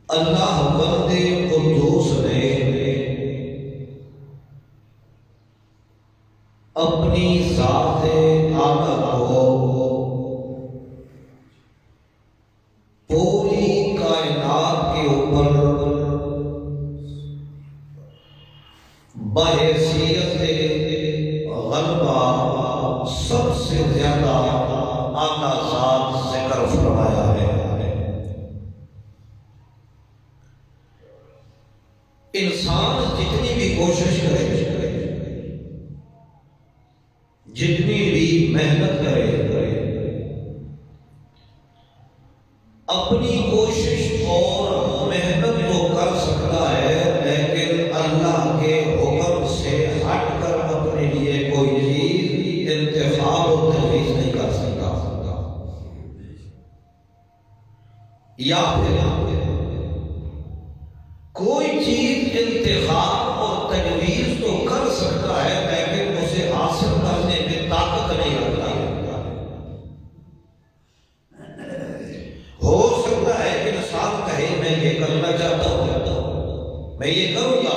اللہ بندے قدوس نے اپنی ذات اعلیٰ کو پوری کائنات کے اوپر بحیثیت غلبہ سب سے زیادہ اعلیٰ ذات ذکر فرمایا ہے۔ انسان جتنی بھی کوشش کرے، جتنی بھی محنت کرے، اپنی کوشش اور محنت تو کر سکتا ہے، لیکن اللہ کے حکم سے ہٹ کر اپنے لیے کوئی چیز انتخاب و تجویز نہیں کر سکتا، یا پھر کوئی چیز انتخاب اور تجویز تو کر سکتا ہے لیکن اسے حاصل کرنے میں طاقت نہیں رکھتا۔ ہو سکتا ہے کہ انسان کہے میں یہ کرنا چاہتا ہوں، میں یہ کروں گا،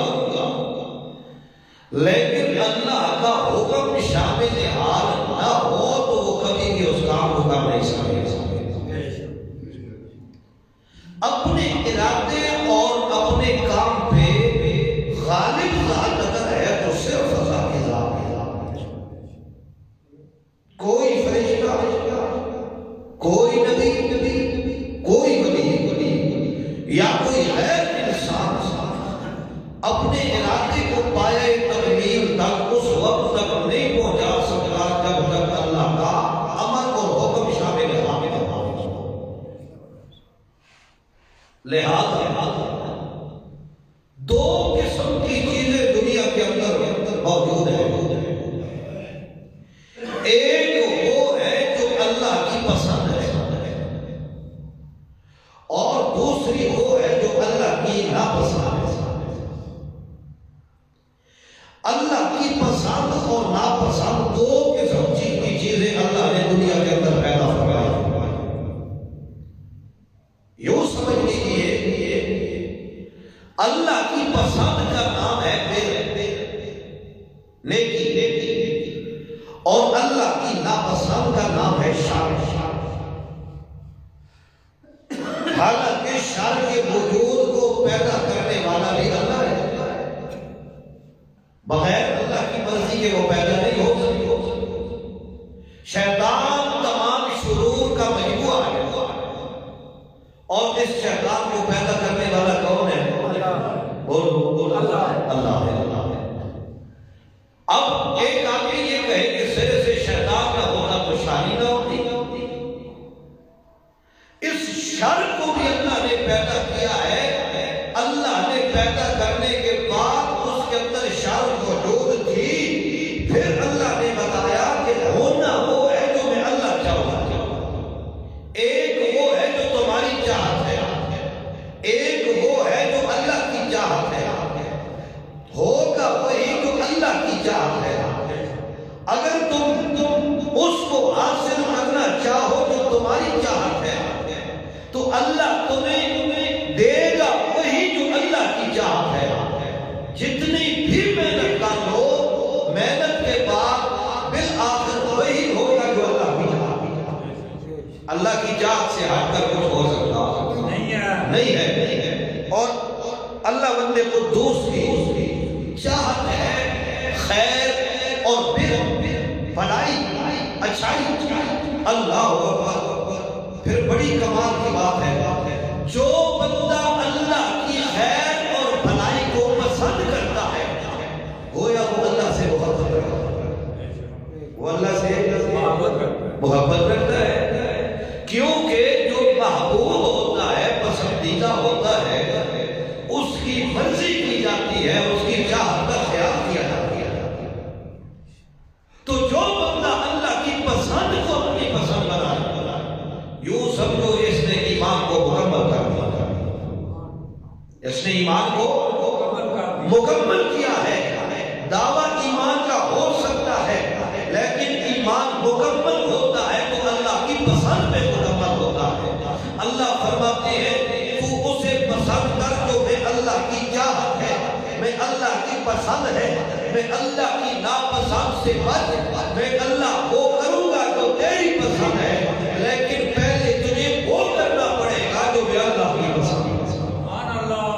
لیکن اللہ کا حکم شامل حال نہ ہو تو وہ کبھی بھی اس کام کو کر نہیں سکے۔ اپنے ارادے اور اپنے کام پہ غالب ذات اگر ہے تو صرف فضا کی ذات ہے۔ کوئی فرشتہ، کوئی نبی، کوئی ولی یا کوئی غیر انسان اپنے ارادے کو پائے تکمیل تک اس وقت تک نہیں پہنچا سکتا جب تک اللہ کا امر اور حکم شامل حال ہو۔ لہذا دو قسم کی چیزیں دنیا کے اندر موجود ہیں، ایک وہ ہے جو اللہ کی پسند ہے اور دوسری وہ ہے جو اللہ کی ناپسند ہے۔ اللہ کی پسند اور ناپسند دو قسم کی چیزیں اللہ نے دنیا کے اندر پیدا فرمائی۔ یوں سمجھ لیجیے اللہ کی پسند کا نام ہے نیکی اور اللہ کی ناپسند کا نام ہے شر۔ حالانکہ شر کے وجود کو پیدا کرنے والا بھی اللہ ہے، بغیر اللہ کی مرضی کے وہ پیدا نہیں اللہ تمہیں دے گا وہی جو اللہ کی چاہت ہے. جتنی بھی محنت کر لو، محنت کے بعد بالآخر وہی ہوگا جو اللہ کی چاہت. اللہ کی چاہت سے ہٹ کر کچھ ہو سکتا نہیں ہے. اور اللہ بندے کو دوسری چاہت ہے خیر اور بھلائی، اچھائی. اللہ اکبر. پھر بڑی کمال کی بات ہے، جو بندہ اللہ کی خیر اور بھلائی کو پسند کرتا ہے گویا وہ اللہ سے محبت رکھتا ہے. وہ اللہ سے محبت رکھتا ہے، کیونکہ جو محبوب ہوتا ہے، پسندیدہ ہوتا ہے، اس کی مرضی کی جاتی ہے، اس کی چاہت کا خیال کیا جاتا ہے. تو جو بندہ اللہ کی پسند کو اپنی پسند بنا، یوں سمجھو اس نے ایمان کو مکمل کر دیا. اس نے ایمان کو مکمل کیا ہے. دعویٰ ایمان کا ہو سکتا ہے، لیکن ایمان مکمل ہوتا ہے تو اللہ کی پسند میں مکمل ہوتا ہے. اللہ فرماتے ہیں تو اسے پسند کر جو میں اللہ کی چاہت ہے، میں اللہ کی پسند ہے، میں اللہ کی ناپسند سے بچ، میں اللہ وہ کروں گا جو تیری پسند ہے. لیکن پہلے تجھے وہ کرنا پڑے گا جو میں اللہ کی پسند ہے. سبحان اللہ.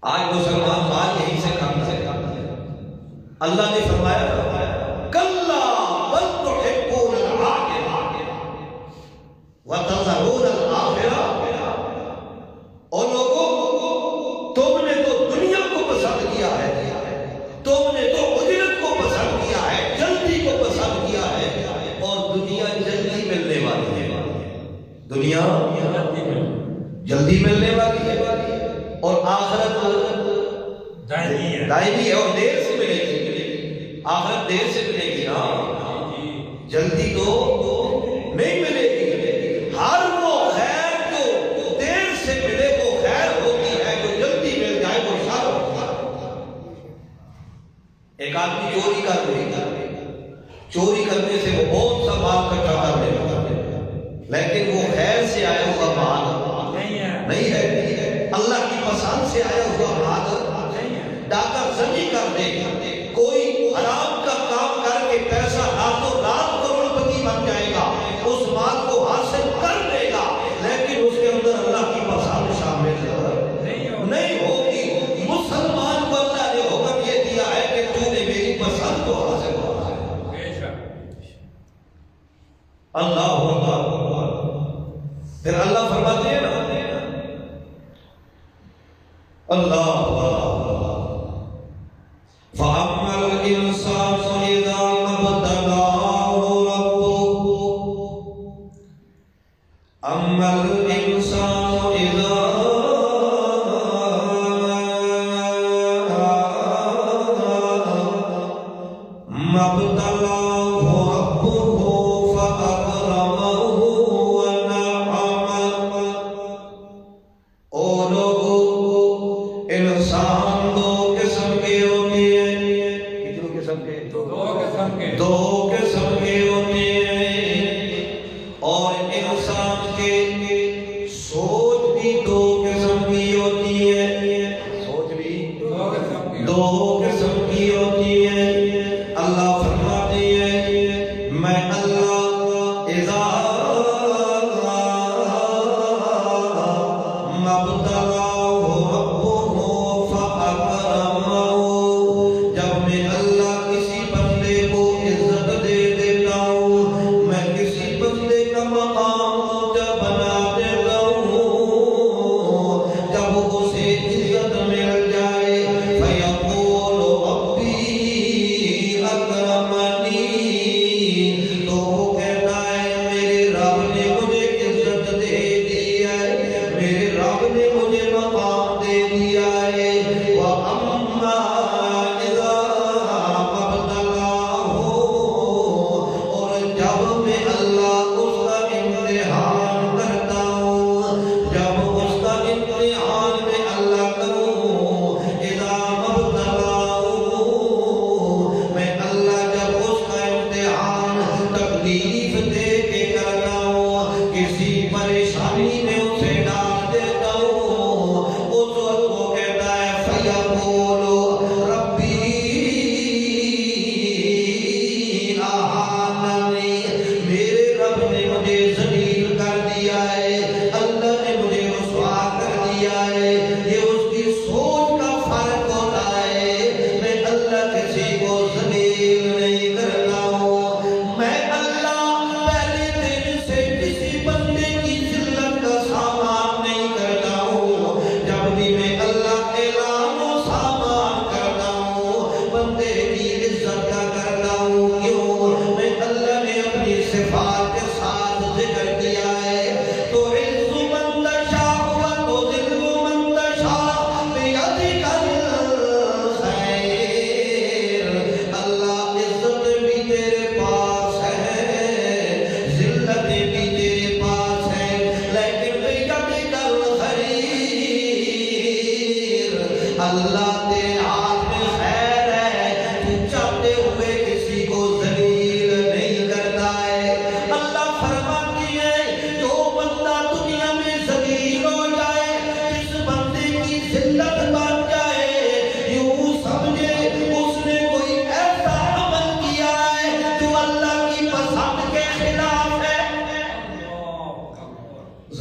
آج مسلمان بات یہی سے کام ہے. اللہ نے فرمایا کلا بل تحبون العاجلہ وتذرون الآخرہ. اور لوگوں، تم نے تو دنیا کو پسند کیا ہے، تم نے تو اجرت کو پسند کیا ہے، جلدی کو پسند کیا ہے، اور دنیا جلدی ملنے والی ہے. دنیا جلدی ملنے والی ہے، اور آخرت دائمی ہے اور دیر سے ملے گی. آخرت دیر سے ملے گی نا، جلدی تو نہیں ملے گی. ہر وہ خیر جو دیر سے ملے وہ خیر ہوتی ہے، جو جلدی مل جائے وہ شر ہوتا ہے. ایک آدمی چوری کر رہا ہے، چوری کرنے سے وہ بہت سا مال اکٹھا کر لیتا ہے، لیکن وہ خیر سے آیا ہوا مال نہیں ہے، اللہ کی پسند سے آیا ہوا مال. ڈاکہ زنی کر دے، کوئی حرام کا کام کر کے پیسہ راتوں رات کروڑ پتی بن جائے گا، اس مال کو حاصل کر لے گا، لیکن اس کے اندر اللہ کی پسند شامل نہیں ہوگی. مسلمان کو اللہ نے حکم یہ دیا ہے کہ تو نے میری پسند کو حاصل کر. اللہ اکبر. پھر اللہ فرماتے ہیں نا، اللہ فَأَمَّا الْإِنسَانُ إِذَا مَا ابْتَلَاهُ رَبُّهُ أَمَّا الْإِنسَانُ إِذَا مَا ابْتَلَاهُ رَبُّهُ فَأَكْرَمَهُ وَنَعَمَهُ. او لوگو، انسان دو قسم کے ہوتے ہیں. کتنے قسم کے؟ دو قسم کے ہوتے ہیں. اور انسان کے سوچ بھی دو قسم کی ہوتی ہے. سوچ بھی دو قسم کی ہوتی ہے. اللہ فرماتے ہیں میں اللہ اذا مبتلاه ربه فأكرمه، جب میں اللہ کسی بندے کو عزت دے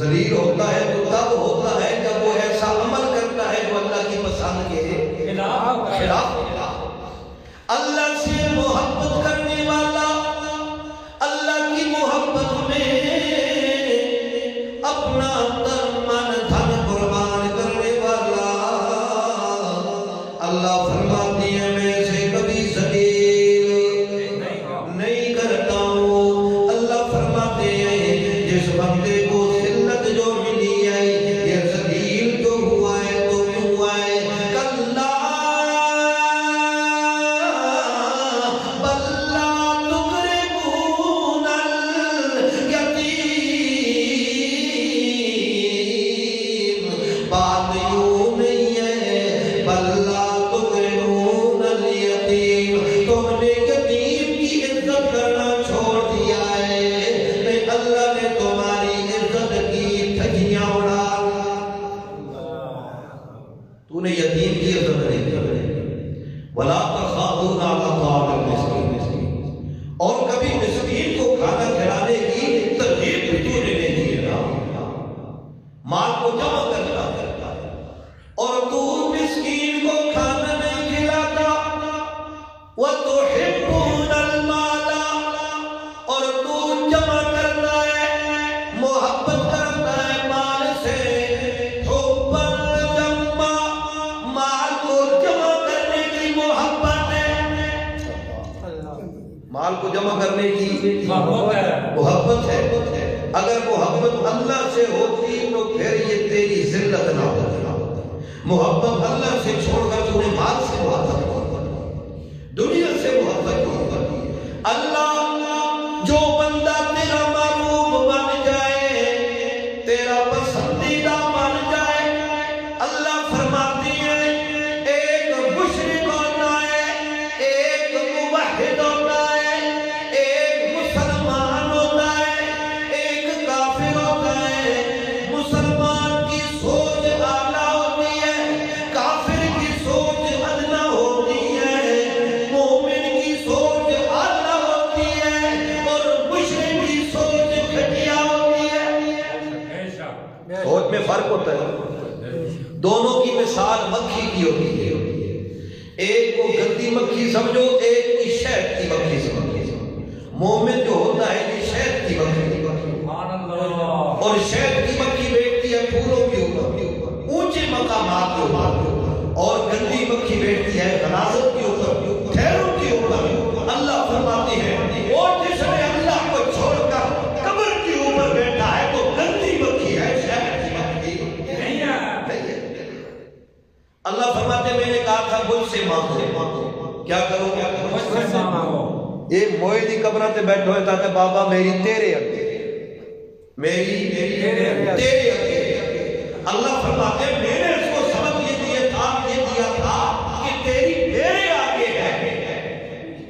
ذلیل ہوتا ہے تو تب ہوتا ہے جب وہ ایسا عمل کرتا ہے جو اللہ کی پسند کے خلاف ہوتا ہے۔ اللہ سے محبت کرنے والا، اللہ کی محبت میں اپنا تن من دھن قربان کرنے والا، اللہ فرماتی ہے میں سے کبھی ذلیل نہیں کرتا ہوں۔ اللہ فرماتے ہیں جس بندے کو ذلت جو ملی ہے، یہ ذلیل جو ہوا ہے تو کیوں ہوا ہے؟ کلا بل لا تکرمون الیتیم، بات یوں نہیں ہے بل لا تکرمون الیتیم، تم نے یتیم کی عزت کرنا چھوڑ دیا ہے، اللہ نے تمہاری عزت کی دھجیاں اڑا تو نے یتیم کی عزت نہیں کی۔ وَلَا تَخَافُونَ عَلَىٰ طَعَامِ الْمِسْكِينِ، اور کبھی مسکین کو کھانا کھلانے کی ترغیب بھی تو نے نہیں کی نا، مال کو جمع کرتا ہے اور تو مسکین کو کھانا نہیں کھلاتا۔ وَتُحِبُّونَ الْمَالَ، اور تو جمع کرتا ہے، محبت کرتا ہے مال سے، حُبًّا جَمًّا، مال کو جمع کرنے کی محبت ہے، مال کو جمع کرنے کی محبت ہے۔ اگر محبت اللہ سے ہوتی تو پھر یہ تیری ذلت نہ ہوتی۔ محبت اللہ سے چھوڑ کر تو نے مال سے محبت کی، دنیا سے محبت کی۔ اللہ جو بندہ تیرا محبوب بن جائے، تیرا پسندیدہ بن جائے، اللہ فرماتی ہے ایک مشرک ہوتا ہے، ایک موحد ہوتا ہے، ایک مسلمان ہوتا ہے، ایک کافر ہوتا ہے۔ مسلمان کی سوچ اعلیٰ ہوتی ہے، کافر کی سوچ ادنا ہوتی ہے، مومن کی سوچ اعلیٰ ہوتی ہے اور مشرک کی سوچ گھٹیا ہوتی ہے۔ سوچ میں فرق ہوتا ہے، دونوں کی مثال مکھی کی ہوتی ہے، ایک کو گندی مکھی سمجھو، ایک کی شہد کی مکھی سمجھو۔ مومن جو ہوتا ہے یہ شہد کی مکھی، اور شہد کی مکھی بیٹھتی ہے پھولوں کے اوپر، اونچے مقامات کے اوپر، اور گندی مکھی بیٹھتی ہے غلاظت کے اوپر، ٹھہروں کے اوپر۔ اللہ فرماتے ہیں اور جس نے اللہ کو چھوڑ کر قبر کے اوپر بیٹھا ہے تو گندی مکھی ہے، شہد کی مکھی نہیں ہے۔ اللہ فرماتے ہیں میں نے کہا تھا مجھ سے مانگو، کیا کرو گے؟ مجھ سے مانگو۔ یہ موئدی قبرہ تے بیٹھو ہے تاکہ بابا میری تیرے اگے، میری تیرے اگے۔ اللہ فرماتے ہیں میں نے اس کو سبق یہ دیا تھا کہ تیری میرے آگے ہے،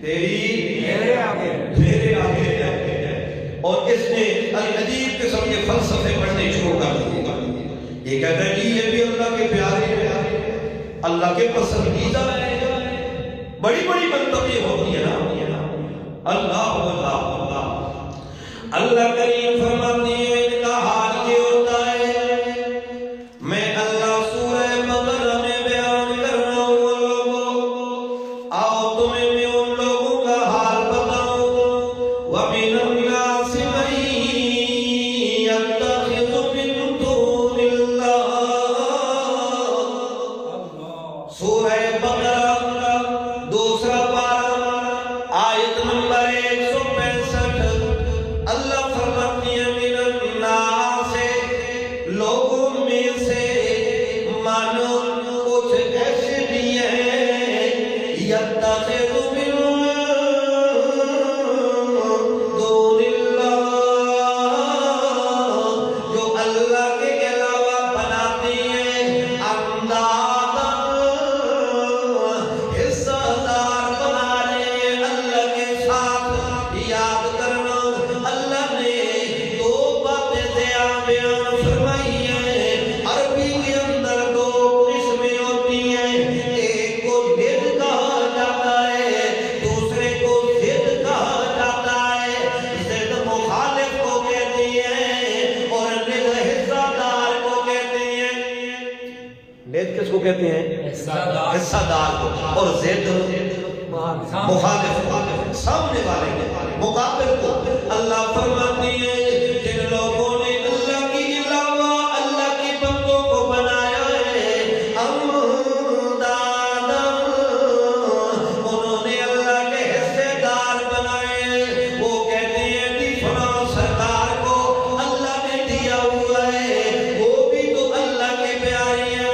تیری میرے آگے ہے۔ اور اس نے عجیب قسم کے فلسفے پڑھنے شروع کر دیے۔ یہ کہتا ہے جی یہ بھی اللہ کے پیارے، اللہ کے پسندیدہ ہے۔ بڑی بڑی منطقیں ہوتی ہیں نا، اللہ اللہ اللہ کریم فرماتی ہے ان کا حال یہ ہوتا ہے، میں اللہ سورہ بقرہ میں بیان کر رہا ہوں لوگوں، آؤ تمہیں میں ان لوگوں کا حال بتاؤں۔ وَمِنَ النَّاسِ مَن يَتَّخِذُ مِن دُونِ اللَّهِ، سورہ بقرہ دوسرا پارہ آیت نمبر 165۔ اللہ فرماتی ہے حصہ دار اور زید مخالف سامنے والے مقابل کو اللہ فرماتی ہے جن لوگوں نے اللہ کی علاوہ اللہ کے بندوں کو بنایا ہے اندادا انہوں نے اللہ کے حصے دار بنائے وہ کہتے ہیں کہ فلاں سرکار کو اللہ نے دیا ہوا ہے وہ بھی تو اللہ کے پیارے ہیں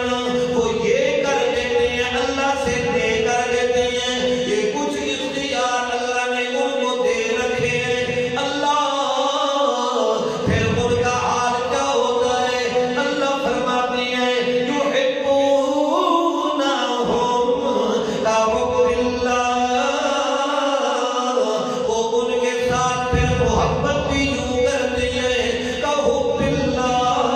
وہ یہ کر دیتے ہیں اللہ سے دے کر دیتے ہیں یہ کچھ اختیار اللہ نے ان کو دے رکھے ہیں اللہ پھر ان کا حال کیا ہوتا ہے اللہ فرماتی ہے یحبونہم کحب اللہ وہ ان کے ساتھ پھر محبت بھی یوں کرتی ہے کحب اللہ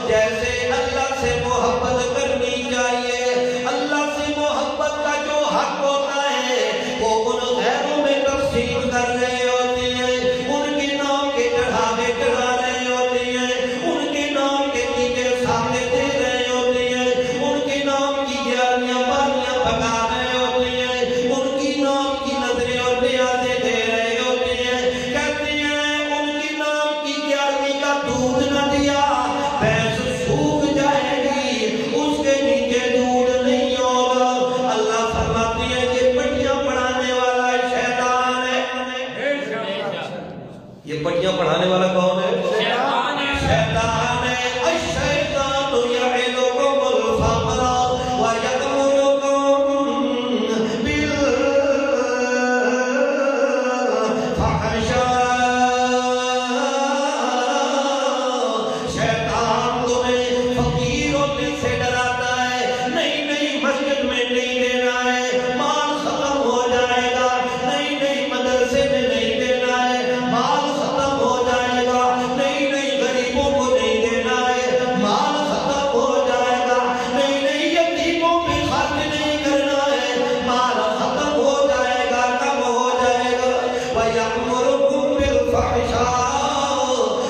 جیسے اللہ سے محبت کرنی چاہیے اللہ سے محبت کا جو حق ہوتا ہے وہ ان غیروں میں تقسیم کر رہے ہوتے ہیں ان کے نام کے چڑھاوے چڑھا رہے ہوتے ہیں ان کے نام کے دیگر سامنے دے رہے ہوتے ہیں ان کے نام کی گیاریاں باریاں پکا رہے ہوتے ہیں ان کی نام کی نظریں اور نیازیں دے رہے ہوتے ہیں کہتے ہیں ان کی نام کی گیاری کا دودھ نہ دیا بھینس سوکھ جائے گی اس کے نیچے دودھ نہیں ہوگا اللہ فرماتی ہے یہ پٹیاں پڑھانے والا شیطان ہے یہ پٹیاں پڑھانے والا کون ہے شیطان ہے الشیطان یعدکم الفقر ویأمرکم بالفحشاء شیطان تمہیں فقیر ہونے سے ڈراتا ہے نہیں مسجد میں نہیں دینا ہے مال ختم ہو جائے گا نہیں مدرسے میں نہیں دینا ہے مال ختم ہو جائے گا نہیں غریبوں کو نہیں دینا ہے مال ختم ہو جائے گا نہیں یتیموں پہ خرچ نہیں کرنا ہے مال ختم ہو جائے گا کم ہو جائے گا وَيَأْمُرُكُمْ بِالْفَحْشَاءِ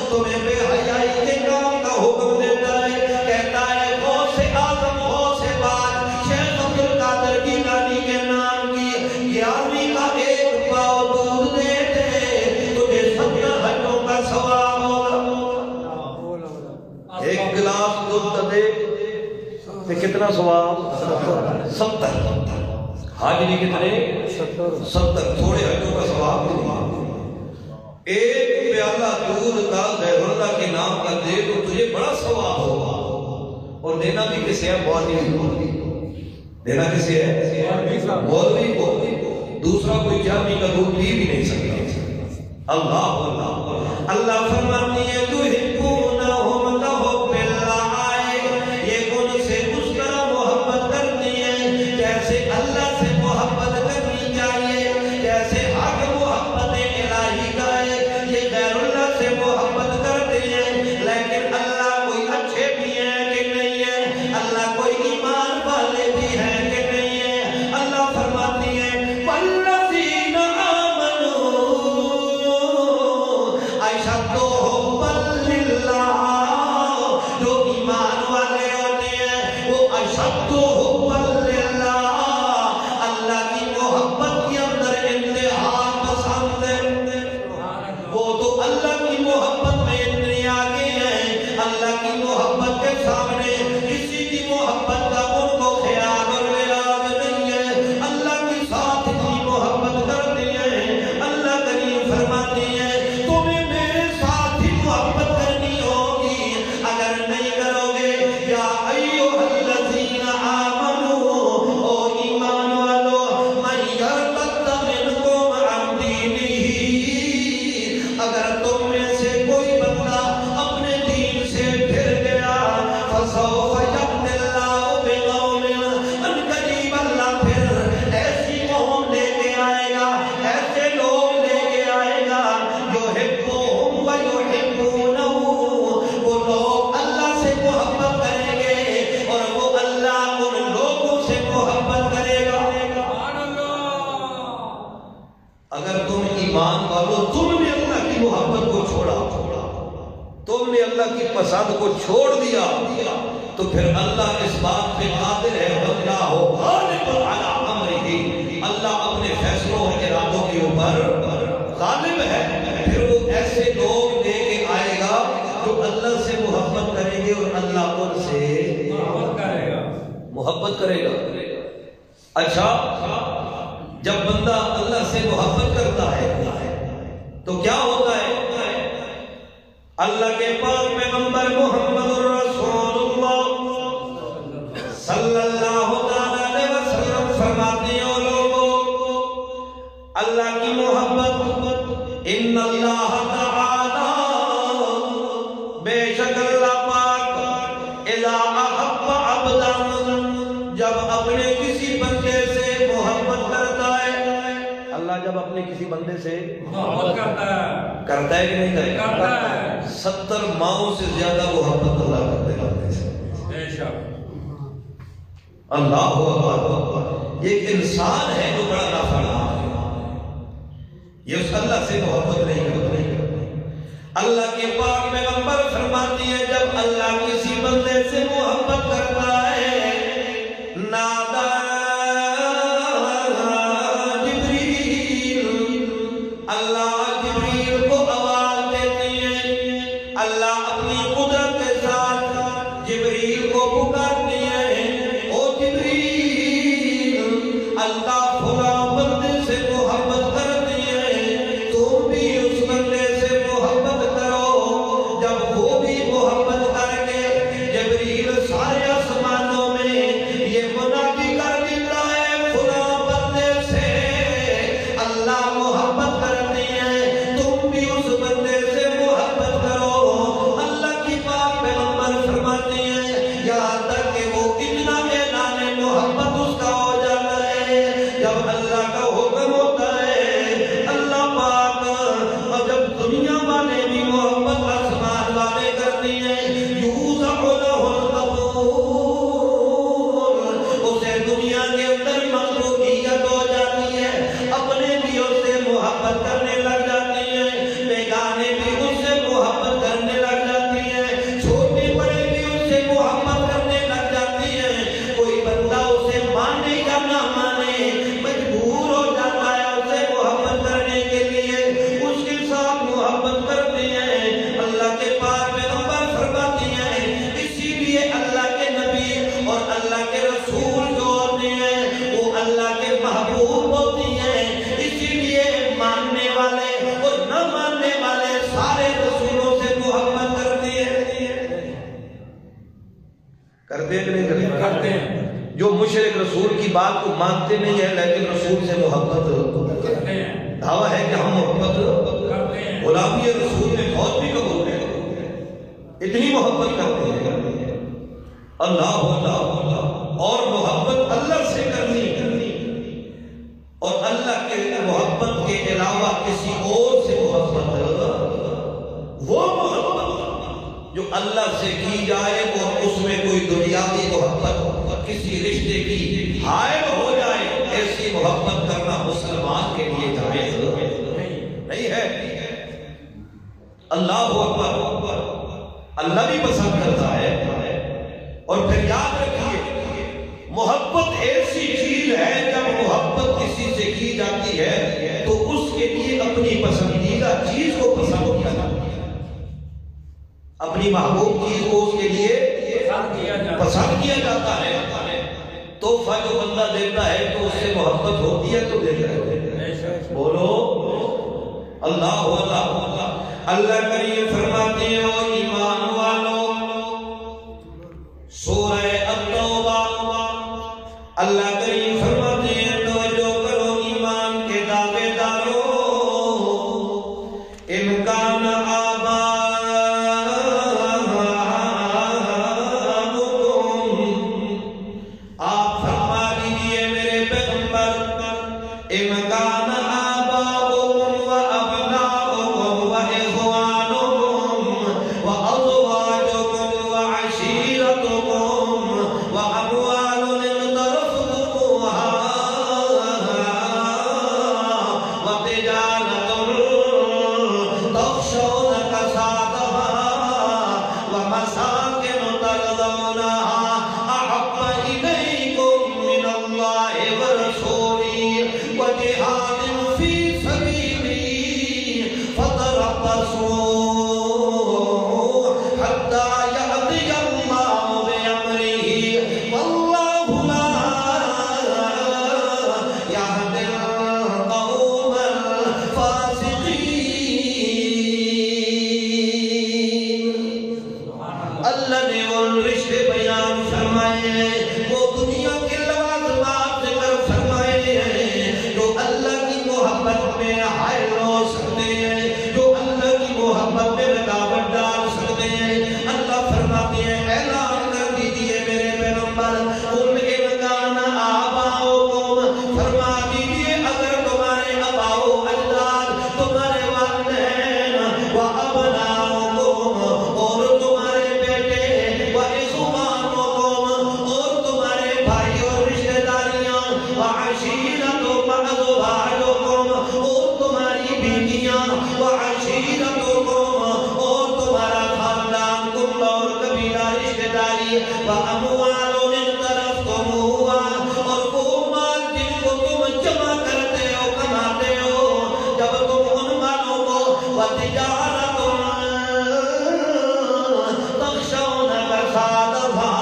تمہیں بے حیائی کے کام کا حکم دیتا ہے کہتا ہے غوث اعظم غوث پاک شیخ عبد القادر جیلانی کے نام کی 11ویں کا ایک پاؤ دودھ دے دے تجھے 70 حجوں کا ثواب ہوگا ایک گلاس دودھ دے تو کتنا ثواب 70 حاجری کتنے 70 تھوڑے حجوں کا ثواب نہیں ایک پیالہ دودھ کا غیر اللہ کے نام کا دے تو تجھے بڑا ثواب ہوگا اور دینا بھی کسی ہے مولوی دینا کسی ہے مولوی کو دوسرا کوئی جامی کا دودھ پی بھی نہیں سکتا اللہ اللہ فرماتی ہے یحبونہم کحب اللہ یہ ان سے اس طرح محبت کرتی ہے جیسے اللہ سے محبت کرنی چاہیے جیسے حق محبت الہی کا ہے یہ غیر اللہ سے محبت کرتے ہیں لیکن اللہ کوئی اچھے بھی ہیں کہ نہیں ہے اللہ کوئی ایمان والے بھی ہیں کہ نہیں ہے اللہ فرماتی ہے والذین آمنوا اشد حبا للہ جو ایمان والے ہوتے ہیں وہ اشد حبا للہ اللہ کی محبت کے اندر انتہا پسند ہے وہ تو اللہ کی محبت میں اتنے آگے ہیں اللہ کی محبت کے سامنے کسی کی محبت کا ان کو خیال اور ویراگ نہیں ہے اللہ کے ساتھ اتنی محبت کرتے ہیں اللہ کریم فرماتی ہے تمہیں میرے ساتھ ہی محبت کرنی ہوگی اگر نہیں کرو گے یا ایھا الذین آمنوا او ایمان والو من یرتد منکم عن دینہ اگر تم میں سے کوئی بندہ اپنے دین سے پھر گیا فسوف یأتی اللہ بقوم ان قریب اللہ پھر ایسی قوم لے کے آئے گا ایسے لوگ لے کے آئے گا یحبہم ویحبونہ وہ لوگ اللہ سے محبت کریں گے اور وہ اللہ ان لوگوں سے محبت کرے گا اگر تم ایمان والو تم نے اللہ کی محبت کو چھوڑا تم نے اللہ کی پسند کو چھوڑ دیا تو پھر اللہ اس بات پہ قادر ہے واللہ غالب علی امرہ، اللہ اپنے فیصلوں اور ارادوں کے اوپر غالب ہے۔ پھر وہ ایسے لوگ لے کے آئے گا جو اللہ سے محبت کریں گے اور اللہ ان سے محبت کرے گا۔ اچھا، جب بندہ اللہ سے محبت کرتا ہے تو کیا ہوتا ہے؟ اللہ کے پاک پیغمبر محمد رسول اللہ صلی اللہ علیہ وسلم فرماتے ہیں، لوگوں اللہ کی محبت، ان اللہ تعالی، بے شک اللہ پاک، اذا احب عبدا، جب اپنے کسی بندے سے محبت کرتا ہے، اللہ جب اپنے کسی بندے سے محبت کرتا ہے کہ نہیں کرتا ہے؟ 70 ماؤں سے زیادہ محبت اللہ کرتے ہیں بے شک۔ اللہ اکبر، یہ ایک انسان ہے جو بڑا نافرمان ہے، یہ اس اللہ سے محبت نہیں کرتا۔ اللہ کے پاک پیغمبر فرماتی ہے جب اللہ کسی بندے سے محبت کرتا ہے، نادا جو مشرک رسول کی بات کو مانتے نہیں ہیں لیکن رسول سے محبت کرتے ہیں، دعویٰ ہے کہ ہم محبت کرتے ہیں، غلامی رسول میں موت بھی قبول ہے، اتنی محبت کرتے ہیں۔ اللہ اور محبت اللہ سے کرنی اور اللہ کے محبت کے علاوہ کسی اور سے محبت، وہ محبت جو اللہ سے کی جائے اور اس میں کوئی دنیاوی محبت کسی رشتے کی حائل ہو جائے، ایسی محبت کرنا مسلمان کے لیے جائز نہیں ہے۔ اللہ اکبر، اللہ بھی پسند کرتا ہے۔ اور پھر یاد رکھیے، محبت ایسی چیز ہے جب محبت کسی سے کی جاتی ہے تو اس کے لیے اپنی پسندیدہ چیز کو پسند کیا جاتا ہے، اپنی محبوب چیز کو اس کے لیے پسند کیا جاتا ہے۔ تحفہ جو بندہ دیتا ہے تو اس سے محبت ہوتی ہے تو دیتا ہے، بولو اللہ اللہ کریم فرماتے ہیں او ایمان والو، سورہ التوبہ اللہ کریم فرماتے ہیں توجہ کرو ایمان کے دعوے دارو، ان کان جہاد فی سبیلی فتربصوا حتی یأتی اللہ بأمرہ واللہ لا یہدی القوم الفاسقین۔ اللہ نے ان رشتے بیان فرمائے وہ دنیا کے لوازمات ذکر فرمائے ہیں جو اللہ کی محبت میں حائل ہو سکتے ہیں، جو اللہ کی محبت میں رکاوٹ ڈال سکتے ہیں۔ اللہ فرماتے ہیں اعلان کر دیجئے میرے پیغمبر قل ان کان آباؤکم، فرما دیجئے اگر تمہارے آباؤ اجداد، تمہارے والدین و ابناؤکم اور تمہارے بیٹے و اخوانکم اور تمہارے بھائی اور رشتہ داریاں و عشیرتکم ازواجکم اور تمہاری بیویاں و عشیرتکم اور تمہارا خاندان کنبہ اور قبیلہ رشتہ داری و اموال اقترفتموها اور وہ مال جن کو تم جمع کرتے ہو کماتے ہو جب تم ان مالوں کو و تجارت تخشون کسادها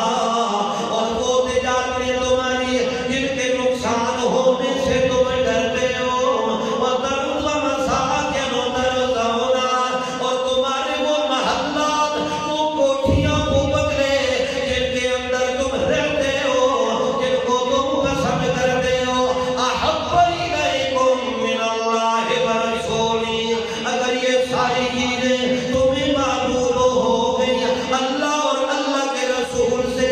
اور وہ تجارتیں تمہاری جن کے نقصان ہونے سے تم ڈرتے ہو وَتَرْضَ مَسَاكِنُ تَرْضَوْنَا اور تمہارے وہ محلات وہ کوٹھیاں وہ بنگلے جن کے اندر تم رہتے ہو جن کو تم پسند کرتے ہو احب الیکم من اللہ ورسولہ اگر یہ ساری چیزیں تمہیں محبوب ہو گئی اللہ اور اللہ کے رسول سے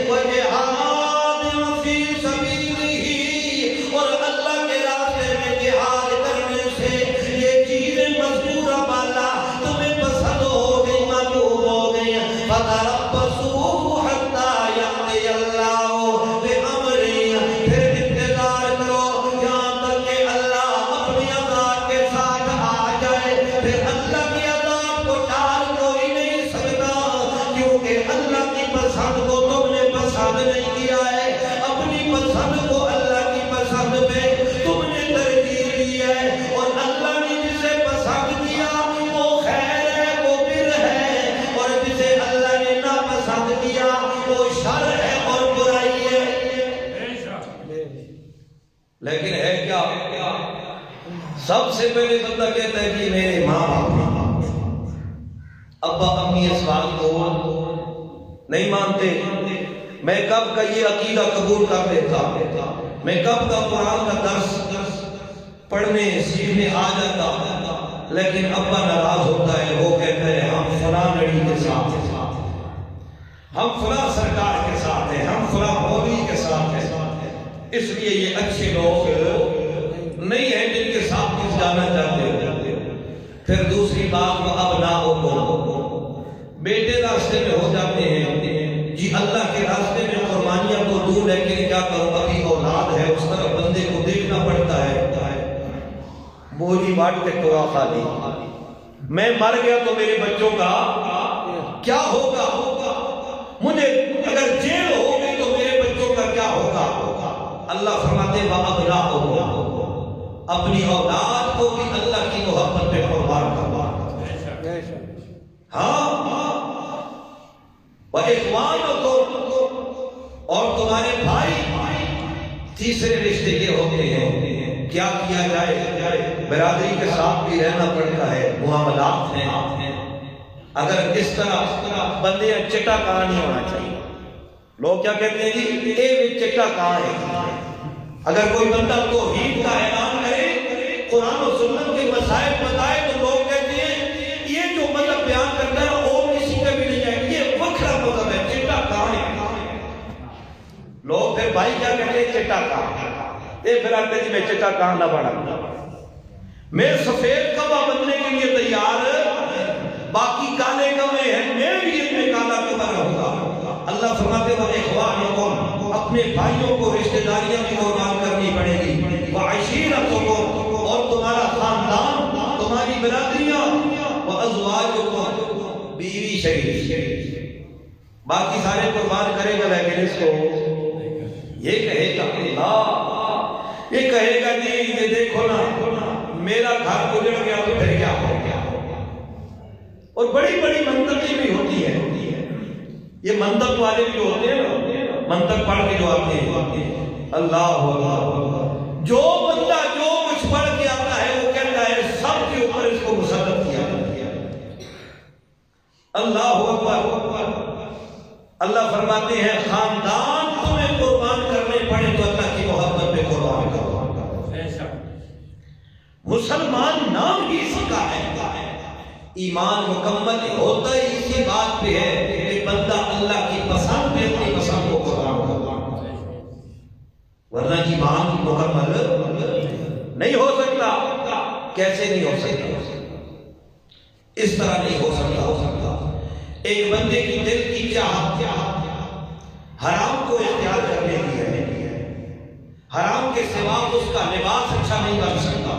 وجہاد فی سبیلہ اور اللہ کے راستے میں جہاد کرنے سے یہ چیزیں مذکورہ بالا تمہیں پسند ہو گئی محبوب ہو گئی فتربصوا حتی یأتی اللہ بأمرہ پھر انتظار کرو یہاں تک کہ اللہ اپنی عذاب کے ساتھ آ جائے پھر اللہ کی عذاب کو ٹال کوئی نہیں سکتا کیونکہ اللہ کی پسند کو تم نے پسند نہیں کیا ہے اپنی پسند کو اللہ کی پسند پہ تم نے ترجیح دی ہے اور اللہ نے جسے پسند کیا وہ خیر ہے وہ بر ہے اور جسے اللہ نے ناپسند کیا وہ شر ہے اور برائی ہے لیکن ہے کیا سب سے پہلے بندہ کہتا ہے کہ میرے ماں باپ ابا امی اس بات کو نہیں مانتے میں کب کا یہ عقیدہ قبول کر لیتا میں کب کا قرآن کا درس پڑھنے سیکھنے آ جاتا لیکن ابا ناراض ہوتا ہے وہ کہتا ہے ہم فلاں لڑی کے ساتھ ہیں ہم فلاں سرکار کے ساتھ ہیں ہم فلاں مولوی کے ساتھ ہیں اس لیے یہ اچھے لوگ نہیں ہیں جن کے ساتھ کس جانا چاہتے ہو پھر دوسری بات وہ ابناؤکم بیٹے راستے میں ہو جاتے ہیں جی اللہ کے راستے میں قربانیاں تو دور لیکن کیا کروں ابھی اولاد ہے اس طرح بندے کو دیکھنا پڑتا ہے بوجھی باٹ کے ٹوا خالی میں مر گیا تو میرے بچوں کا کیا ہوگا مجھے اگر جیل ہو گئی تو میرے بچوں کا کیا ہوگا اللہ فرماتے وَأَبْنَاؤُکُمْ اپنی اولاد کو بھی اللہ کی محبت پہ قربان کروا ہاں وَإِخْوَانُكُمْ اور تمہارے بھائی تیسرے رشتے یہ ہوتے ہیں کیا کیا جائے برادری کے ساتھ بھی رہنا پڑتا ہے معاملات ہیں اگر اس طرح بندے چٹا کہاں نہیں ہونا چاہیے لوگ کیا کہتے ہیں جی اے چٹا کہاں ہے اگر کوئی بندہ توحید کا اعلان کرے قرآن و سنت کے مسائل بتائے تو لوگ کہتے ہیں یہ جو مطلب بیان کرتا ہے اور کسی کا بھی نہیں ہے یہ وکھرا مطلب ہے چٹا کہاں ہے لوگ پھر بھائی کیا کہتے ہیں چٹا کہاں یہ پھر آتے جی میں چٹا کہاں نہ بڑھا میں سفید کبا بننے کے لیے تیار باقی کالے کبے ہیں میں بھی ان میں کالا کبا رہوں گا اللہ فرماتے ہیں اخوانکم اپنے بھائیوں کو رشتہ داریاں بھی قربان کرنی پڑے گی وعشیرتکم اور تمہارا خاندان تمہاری برادریاں وازواجکم بیوی شریف باقی سارے قربان کرے گا لیکن اس کو یہ کہے گا اللہ یہ کہے گا جی یہ دیکھو نا میرا گھر گزر گیا تو پھر کیا ہو گیا. اور بڑی بڑی منطقیں بھی ہوتی ہے. یہ منطق والے بھی ہوتے ہیں نا، منطق پڑھ کے جو آتے ہیں، اللہ اللہ، جو بندہ جو کچھ پڑھ کے آتا ہے وہ کہتا ہے سب کے اوپر اس کو مسلط کیا. اللہ اکبر. اللہ فرماتے ہیں خاندان تمہیں قربان کرنے پڑے تو اللہ کی محبت پہ قربان کرو. مسلمان نام ہی اسی کا ہے. ایمان مکمل ہوتا ہی اسی بات پہ ہے کہ بندہ اللہ کی پسند پہ اپنی پسند کو قربان کرتا، ورنہ ایمان مکمل نہیں ہو سکتا. کیسے نہیں ہو سکتا؟ اس طرح نہیں ہو سکتا. ایک بندے کی دل کی چاہت حرام کو اختیار کرنے کی ہے. حرام کے سوا اس کا لباس اچھا نہیں بن سکتا،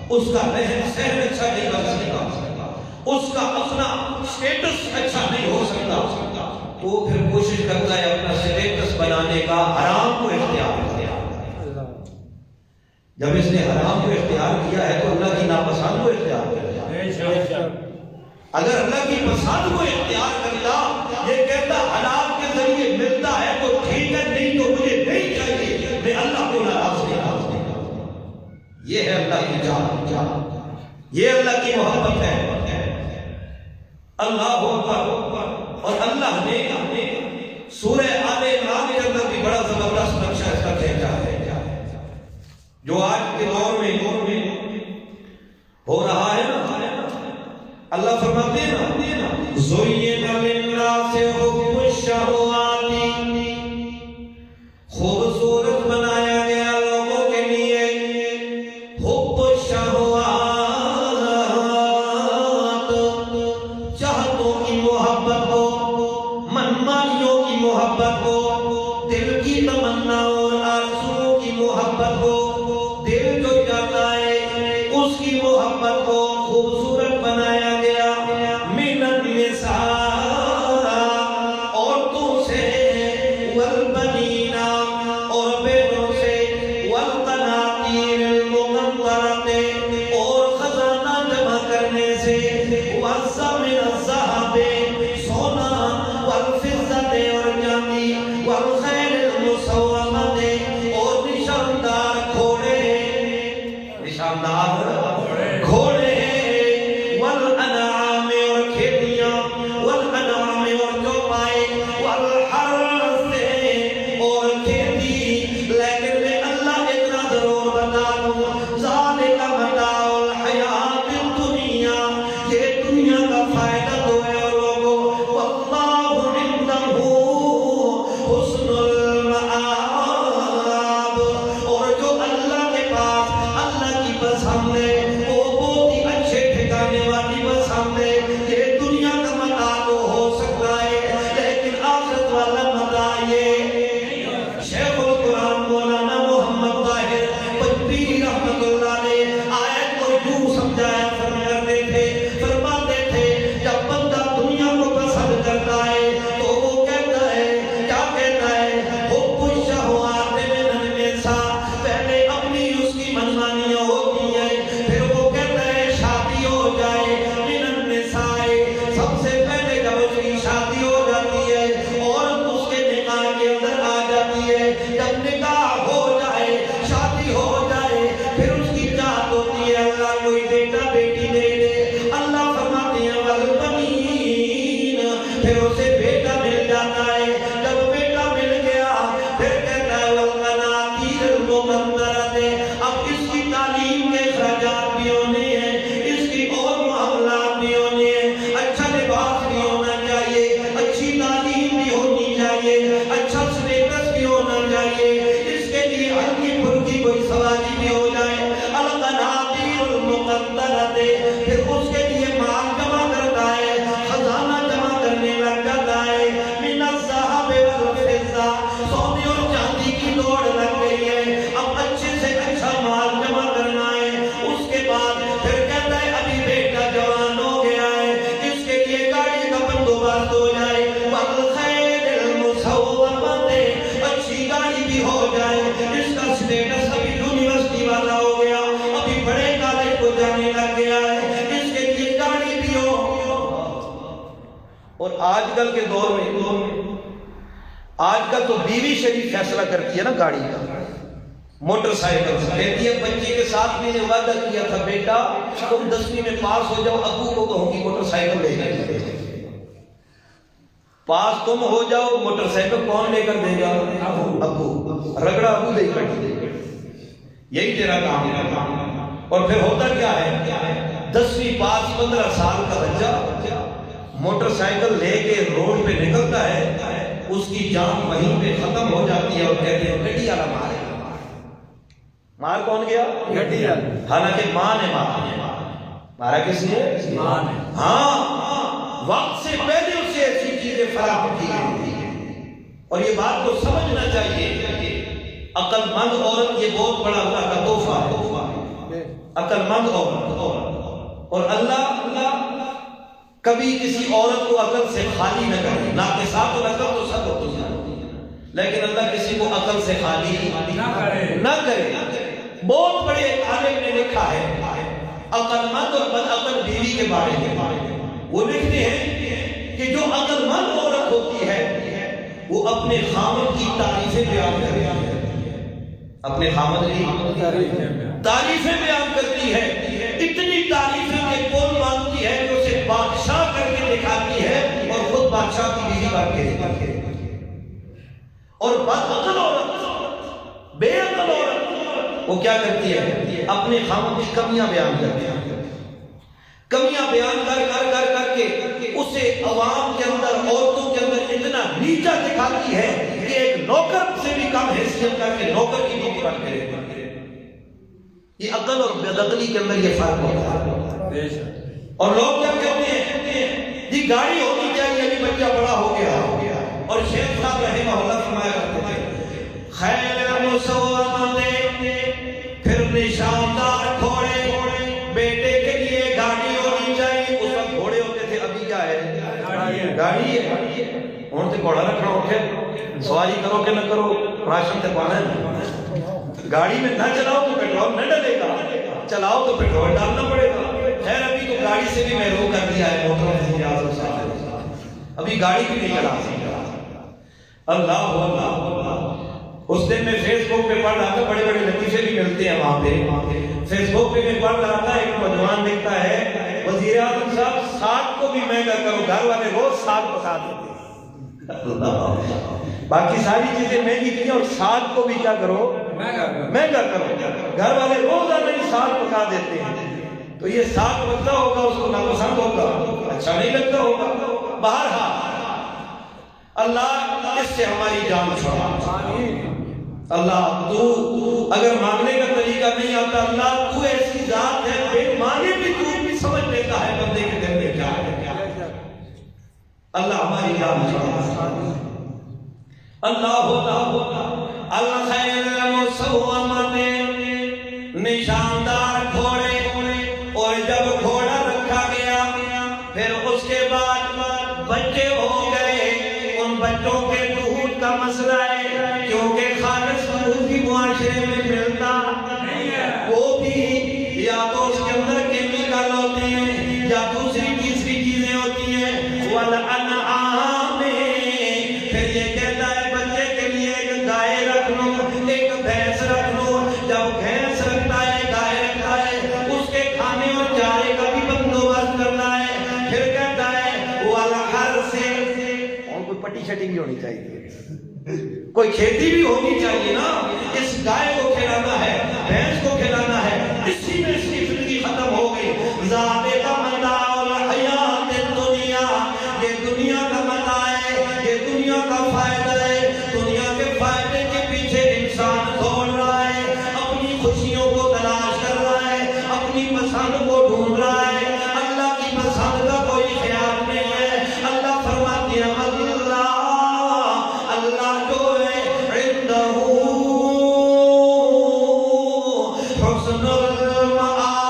اس کا رہن سہن اچھا نہیں بن سکتا، اس کا اپنا سٹیٹس اچھا نہیں ہو سکتا. وہ پھر کوشش کرتا ہے اپنا سٹیٹس بنانے کا حرام کو اختیار کیا. جب اس نے حرام کو اختیار کیا ہے تو اللہ کی ناپسند کو اختیار کیا. اگر اللہ کی پسند کو اختیار کرتا، یہ کہتا حلال کے ذریعے ملتا ہے تو ٹھیک ہے، نہیں تو مجھے نہیں چاہیے، میں اللہ کو ناراض نہیں کرتا. یہ ہے اللہ کی چاہت، یہ اللہ کی محبت ہے. اللہ اکبر. اور اللہ نے سورہ آل عمران کے اندر بھی بڑا زبردست نقشہ اس کا کھینچا ہے جو آج کے دور میں ہو رہا ہے نا. اللہ فرماتے ہیں نا زُيِّنَ لِلنَّاسِ حُبُّ الشَّهَوَاتِ، خوبصورت بنایا گیا لوگوں کے لیے حب الشہوات، چاہتوں کی محبت ہو، منمانیوں کی محبت ہو، دل کی تمنا اور آرزوؤں کی محبت ہو. دل جو چاہتا ہے اس کی محبت کو خوبصورت بنایا گیا. من النساء، عورتوں سے، والبنین، اور بیٹوں سے، والقناطیر المقنطرۃ، اور خزانہ جمع کرنے سے، والثمن الذهب، سونا، والفضة اور چاندی، والخیل المسومۃ، اور نشاندار گھوڑے، نشاندار گھوڑے، والانعام اور کھیتیاں، والانعام اور چوپائے، والحرث اور کھیتی. لیکن میں اللہ اتنا ضرور بتا دوں، ذالک متاع الحیات الدنیا، یہ دنیا کا فائدہ تو ہے لوگوں. واللہ عندہ حسن المآب، اور جو اللہ کے پاس اللہ کی پسند ہے وہ بہت ہی اچھے ٹھکانے والی پسند ہے. یہ دنیا کا متاع تو ہو سکتا ہے لیکن آخرت والا متاع یہ. شیخ القرآن مولانا محمد طاہر پنجوی رحمت اللہ نے آیت کو یوں سمجھایا کرتے تھے، فرماتے تھے جب بندہ دنیا کو پسند کرتا ہے تو وہ کہتا ہے، کیا کہتا ہے؟ حب الشہوات من النساء، پہلے اپنی اس کی منمانیاں ہوتی ہیں، اور آج کل کے دور میں آج کل تو بیوی شریف فیصلہ کرتی ہے نا گاڑی کا، موٹر سائیکل کہتی ہے بچے کے ساتھ میں نے وعدہ کیا تھا بیٹا تم 10ویں میں پاس ہو جاؤ، ابو کو کہوں گی موٹر سائیکل لے کر پاس تم ہو جاؤ، موٹر سائیکل کون لے کر دے گا؟ ابو، رگڑا ابو لے کر دے گا، یہی تیرا کام ہے۔ اور پھر ہوتا کیا ہے 10ویں پاس 15 سال کا بچہ موٹر سائیکل لے کے روڈ پہ نکلتا ہے، اس کی جان وہیں پہ ختم ہو جاتی ہے اور کہتے ہیں گڈی والا مارے، مار کون گیا؟ گڈی والا، حالانکہ ماں نے مارا کس نے؟ ماں نے۔ ہاں، وقت سے پہلے اسے ایسی چیزیں فراہم کی گئی، اور یہ بات کو سمجھنا چاہیے عقل مند عورت یہ بہت بڑا اللہ کا تحفہ ہے، عقل مند عورت، اور اللہ کبھی کسی عورت کو عقل سے خالی نہ کرے، ناقصات العقل تو سب ہوتی ہیں لیکن اللہ کسی کو عقل سے خالی نہ کرے۔ بہت بڑے عالم نے لکھا ہے عقل مند اور بد عقل بیوی کے بارے میں، وہ لکھتے ہیں کہ جو عقل مند عورت ہوتی ہے وہ اپنے خامد کی تعریفیں بیان کرتی ہے، اپنے خامد کی تعریفیں بیان کرتی ہے، اتنی تعریفیں کہ کون مانتی ہے کہ اسے بادشاہ کر کے دکھاتی ہے اور خود بادشاہ کی بیوی بن کے دکھاتی ہے۔ اور بد عقل عورت، بے عقل عورت وہ کیا کرتی ہے؟ اپنے خامد کی کمیاں بیان کرتی ہے، کمیاں بیان کر کر کر کر کے اسے عوام کے اندر، عورتوں کے اندر اتنا نیچا دکھاتی ہے کہ ایک نوکر سے بھی کم حیثیت کر کے نوکر کی بیوی بن کے دکھاتی ہے۔ یہ عقل اور بد عقلی کے اندر یہ فرق ہوتا ہے۔ اور لوگ کیا کہتے ہیں جی گاڑی ہونی چاہیے، ابھی بچہ بڑا ہو گیا، اور شیخ صاحب رحمہ اللہ فرمایا کرتے تھے خیر مسومہ دے پھر نشاندار گھوڑے، بیٹے کے لیے گاڑی ہونی چاہیے، اس وقت گھوڑے ہوتے تھے، ابھی کیا ہے؟ گاڑی ہے۔ ہوں تو گھوڑا رکھنا اٹھے سواری کرو کہ نہ کرو، راشن تے پانا ہے، گاڑی میں نہ چلاؤ تو پیٹرول نہ ڈلے گا، چلاؤ تو پیٹرول ڈالنا پڑے گا۔ خیر ابھی تو گاڑی سے بھی محروم کر دیا ہے ابھی گاڑی بھی نہیں چلا سکتا۔ اللہ اس دن میں فیس بک پہ پڑھ رہا تھا، بڑے بڑے لطیفے بھی ملتے ہیں وہاں پہ، فیس بک پہ میں پڑھ رہا تھا، ایک نوجوان لکھتا ہے وزیر اعظم صاحب ساگ کو بھی مہنگا کرو، گھر والے روز ساگ پکا دیتے، باقی ساری چیزیں مہنگی کی اور ساگ کو بھی کیا کرو؟ مہنگا کرو، گھر والے روزانہ ہی ساگ پکا دیتے ہیں، تو یہ ساگ پکتا ہوگا اس کو ناپسند ہوگا، اچھا نہیں لگتا ہوگا۔ بہرحال اللہ اس سے ہماری جان چھڑا، اللہ تو اگر مانگنے کا طریقہ نہیں آتا، اللہ تو ایسی ذات ہے بے مانگے بھی تو بھی سمجھ لیتا ہے بندے کے دل میں کیا ہے، اللہ ہماری جان چھڑا۔ اللہ خیر مسومہ نشاندار گھوڑے، اور جب گھوڑا رکھا گیا پھر اس کے بعد بچے ہو گئے، ان بچوں کے دودھ کا مسئلہ ہے کیونکہ خالص دودھ بھی معاشرے میں ملتا نہیں ہے، وہ بھی یا تو اس کے اندر کیمیکل ہوتے ہیں یا دوسری تیسری چیزیں ہوتی ہیں، والانعام پھر یہ کہتا ہے بچے کے لیے ایک گائے رکھ لو، ایک بھینس رکھ لو، جب بھینس رکھتا ہے گائے رکھتا ہے اس کے کھانے اور چارے کا بھی بندوبست کرنا ہے، پھر کہتا ہے والحر سے، اور کوئی پٹی شٹی بھی ہونی چاہیے، کوئی کھیتی بھی ہونی چاہیے نا، اس گائے کو کھلانا ہے، بھینس کو کھلانا ہے، اسی میں اس کی زندگی ختم ہو گئی۔ ذالک متاع الحیات الدنیا، یہ دنیا کا متاع ہے، یہ دنیا کا فائدہ ہے، دنیا کے فائدے کے پیچھے انسان دوڑ رہا ہے، اپنی خوشیوں کو تلاش کر رہا ہے، اپنی پسند کو ڈھونڈ رہا ہے، اللہ کی پسند کا کوئی خیال نہیں ہے۔ اللہ فرماتے ہیں اللہ جو ہے عندہ حسن المآب،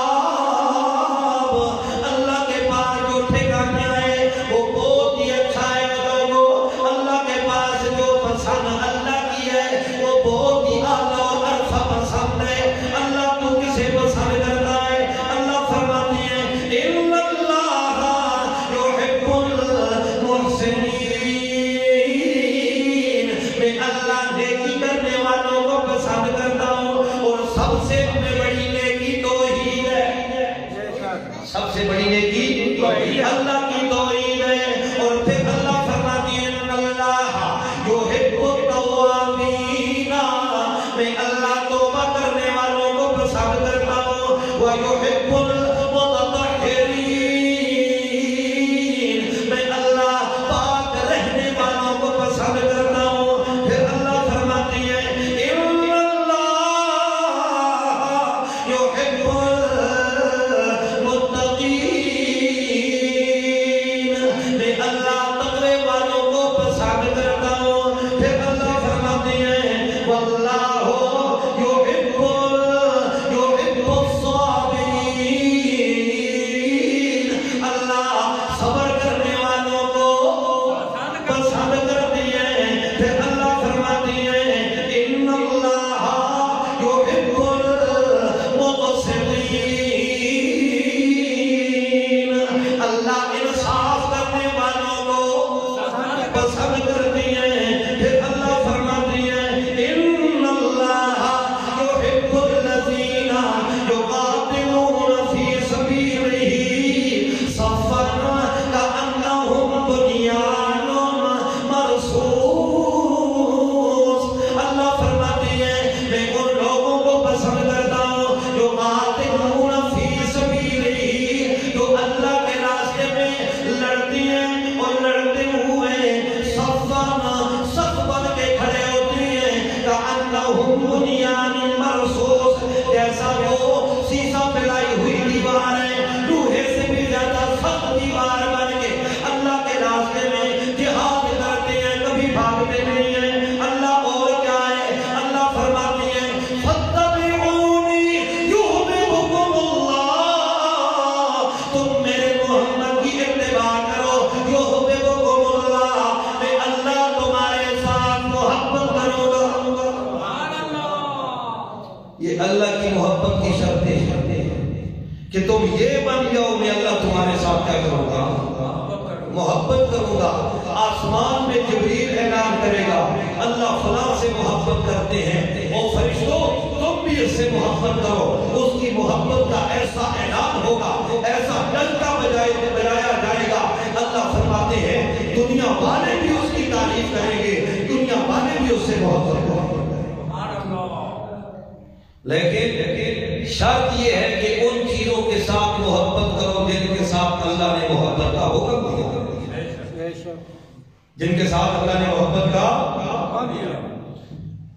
اللہ کے پاس جو ٹھکانہ ہے وہ بہت ہی اچھا ہے لوگوں، اللہ کے پاس جو پسند اللہ کی ہے وہ بہت ہی اعلیٰ اور عرفہ پسند ہے۔ اللہ تو کسے پسند کرتا ہے؟ اللہ فرماتا يحب المتطهرين، میں اللہ پاک رہنے والوں کو پسند کرتا ہوں. پھر اللہ فرماتی ہے ان اللہ يحب المتقین، میں اللہ تقوی والوں کو پسند کرتا ہوں. پھر اللہ فرماتی ہے واللہ يحب الصابرین، اللہ صبر کرنے والوں کو پسند کرتی ہے. پھر اللہ فرماتی ہے ان اللہ يحب المقسطین، اللہ انصاف کرنے والوں کو پسند کرتی ہے. پھر اللہ فرماتی ہے ان اللہ يحب الذین يقاتلون فی سبیلہ صفا کأنہم بنیان مرصوص. اللہ فرماتی ہے میں ان لوگوں کو پسند کرتا ہوں جو قاتلون فی سبیلہ، جو اللہ کے راستے میں لڑتی ہیں اور لڑتے ہوئے صف بن کے کھڑے ہوتی ہیں. کأنہم بنیان مرصوص، جیسا وہ سیسا پلائی ہوئی دیوار ہے، لوہے سے بھی زیادہ سخت دیوار بن کے اللہ کے راستے میں جہاد کرتے ہیں، کبھی بھاگتے نہیں ہیں. اللہ اور کیا ہے؟ اللہ فرماتی ہے فاتبعونی یحببکم اللہ، تم میرے محمد کی اتباع کرو یحببکم اللہ، میں اللہ تمہارے ساتھ محبت کروں گا. یہ اللہ کی محبت کی شرط ہے کہ تم یہ بن جاؤ میں اللہ تمہارے ساتھ کیا کروں گا؟ محبت کروں گا. آسمان میں جبریل اعلان کرے گا اللہ فلاں سے محبت کرتے ہیں، اور فرشتوں تم بھی اس سے محبت کرو. اس کی محبت کا ایسا اعلان ہوگا، ایسا ڈنکا بجایا جائے گا. اللہ فرماتے ہیں دنیا والے بھی اس کی تعریف کریں گے، دنیا والے بھی اس سے محبت کریں گے. لیکن شرط یہ ہے کہ ان چیزوں کے ساتھ محبت کرو جن کے ساتھ اللہ نے محبت کا حکم دیا، جن کے ساتھ اللہ نے محبت کا.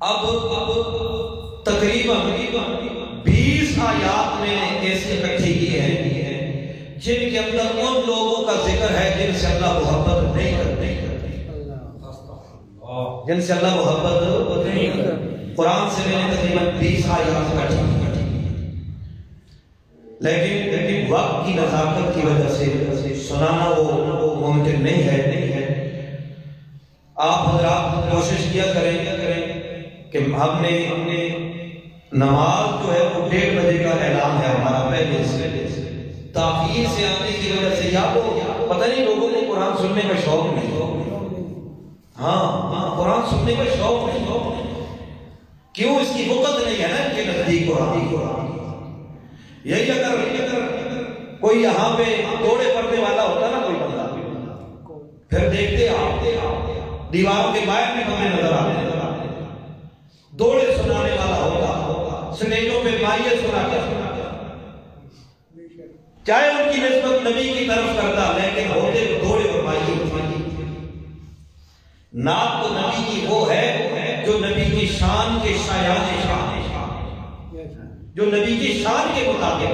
اب تقریباً 20 آیات میں نے ایسی اکٹھی کی ہے جن کے اندر ان لوگوں کا ذکر ہے جن سے اللہ محبت نہیں کرتے، جن سے اللہ محبت نہیں کرتے. قرآن سے میں نے تقریباً 20 آیات اکٹھی کی، لیکن وقت کی نزاکت کی وجہ سے سنانا وہ ممکن نہیں ہے. آپ حضرات کوشش کیا کریں کہ ہم نے نماز جو ہے وہ 1:30 بجے کا اعلان ہے ہمارا پہلے سے. تاخیر سے آنے کی وجہ سے یا تو پتہ نہیں لوگوں کو قرآن سننے کا شوق نہیں. ہاں قرآن سننے کا شوق نہیں. کیوں؟ اس کی وقت نہیں ہے نا ان کے نزدیک قرآن. یہی اگر کوئی یہاں پہ دوڑے پڑنے والا ہوتا نا کوئی بندہ، پھر دیکھتے آپ دیواروں کے باہر میں ہمیں نظر آتے دوڑے سنانے والا ہوتا، سٹیجوں پہ مائیے سنا کر چاہے ان کی نسبت نبی کی طرف کرتا، لیکن ہوتے دوڑے اور مائیے. نعت تو نبی کی وہ ہے جو نبی کی شان کے شایان شان، جو نبی کی شان کے مطابق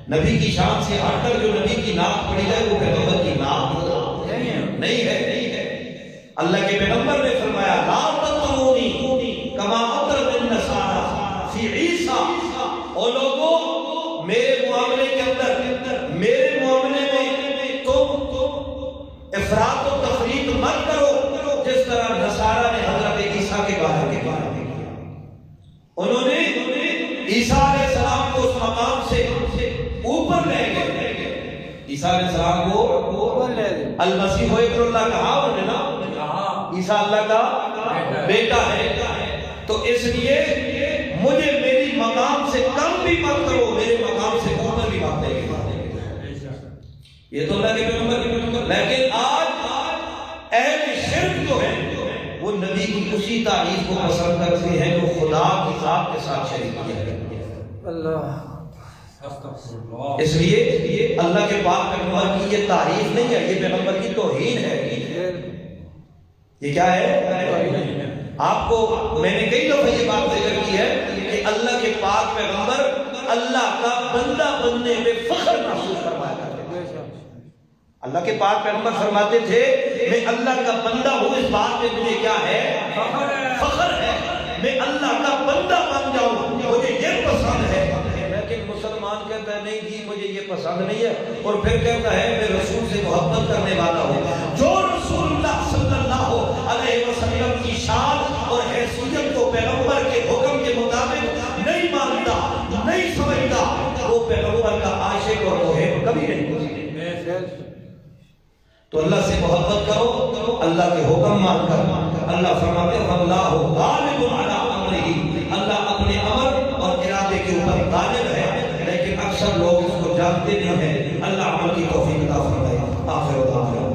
نبی کی شان سے ہٹ کر جو نبی کی نعت پڑھی جائے وہ پیغمبر کی نعت نہیں ہے. اللہ کے پیغمبر نے فرمایا لا تطرونی کما اطرت النصارى فی عیسیٰ، اور لوگوں میرے معاملے کے اندر، میرے معاملے میں تم افراط و تفریط مت کرو جس طرح نصارہ نے حضرت عیسیٰ کے بارے میں کیا. انہوں نے عیسیٰ علیہ السلام کو اس مقام سے اوپر لے گئے. عیسیٰ علیہ السلام کو المسیح ابن اللہ کہا انہوں نے نا، عیسیٰ اللہ کا بیٹا ہے. تو اس لیے مجھے میری مقام سے کم بھی مت کرو، میرے مقام سے اوپر بھی مت کرو. یہ تو اللہ کے پیغمبر. لیکن آج اہل شرک جو ہے وہ نبی کی اسی تعریف کو پسند کرتے ہیں جو خدا کی ذات کے ساتھ شریک کیا ہے. اللہ اس لیے اللہ کے پاک پیغمبر کی یہ تعریف نہیں ہے، یہ پیغمبر کی توہین ہے۔ یہ کیا ہے؟ آپ کو میں نے کئی دفعہ یہ بات ذکر کی ہے کہ اللہ کے پاک پیغمبر اللہ کا بندہ بننے میں فخر محسوس فرمایا کرتے تھے۔ اللہ کے پاک پیغمبر فرماتے تھے میں اللہ کا بندہ ہوں، اس بات میں مجھے کیا ہے؟ فخر ہے۔ میں اللہ کا بندہ بن جاؤں مجھے یہ پسند ہے۔ لیکن مسلمان کہتا ہے نہیں جی مجھے یہ پسند نہیں ہے، اور پھر کہتا ہے میں رسول سے محبت کرنے والا ہوں۔ جو رسول اللہ صلی اللہ علیہ وسلم کی شان اور حیثیت کو پیغمبر کے حکم کے مطابق نہیں مانتا، نہیں سمجھتا، وہ پیغمبر کا عاشق اور محب کبھی نہیں ہو سکے۔ تو اللہ سے محبت کرو اللہ کے حکم مان کر۔ اللہ فرماتے ہیں اللہ غالب علی امرہ، اللہ اپنے امر اور ارادے کے اوپر غالب ہے، لیکن اکثر لوگ اس کو جانتے نہیں ہیں۔ اللہ عمل کی توفیق عطا فرمائے۔ آخر دعوانا